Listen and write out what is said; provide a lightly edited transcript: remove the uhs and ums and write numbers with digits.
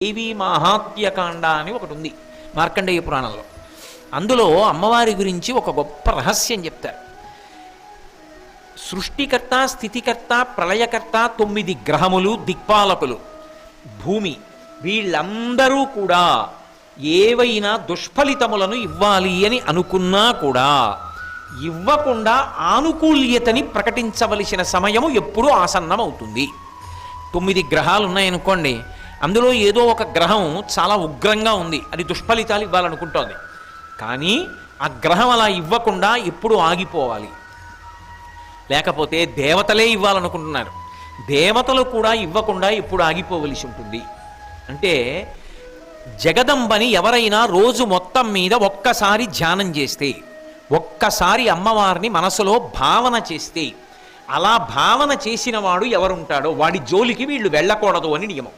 దేవీ మాహాత్మ్యకాండ అని ఒకటి ఉంది మార్కండేయ పురాణంలో. అందులో అమ్మవారి గురించి ఒక గొప్ప రహస్యం చెప్తారు. సృష్టికర్త, స్థితికర్త, ప్రళయకర్త, 9 గ్రహములు, దిక్పాలకులు, భూమి, వీళ్ళందరూ కూడా ఏవైనా దుష్ఫలితములను ఇవ్వాలి అని అనుకున్నా కూడా ఇవ్వకుండా ఆనుకూల్యతని ప్రకటించవలసిన సమయము ఎప్పుడూ ఆసన్నమవుతుంది. 9 గ్రహాలు ఉన్నాయనుకోండి, అందులో ఏదో ఒక గ్రహం చాలా ఉగ్రంగా ఉంది, అది దుష్ఫలితాలు ఇవ్వాలనుకుంటోంది. కానీ ఆ గ్రహం అలా ఇవ్వకుండా ఎప్పుడు ఆగిపోవాలి. లేకపోతే దేవతలే ఇవ్వాలనుకుంటున్నారు, దేవతలు కూడా ఇవ్వకుండా ఎప్పుడు ఆగిపోవలసి ఉంటుంది. అంటే జగదంబని ఎవరైనా రోజు మొత్తం మీద ఒక్కసారి ధ్యానం చేస్తే, ఒక్కసారి అమ్మవారిని మనసులో భావన చేస్తే, అలా భావన చేసిన వాడు ఎవరుంటాడో వాడి జోలికి వీళ్ళు వెళ్ళకూడదు అని నియమం.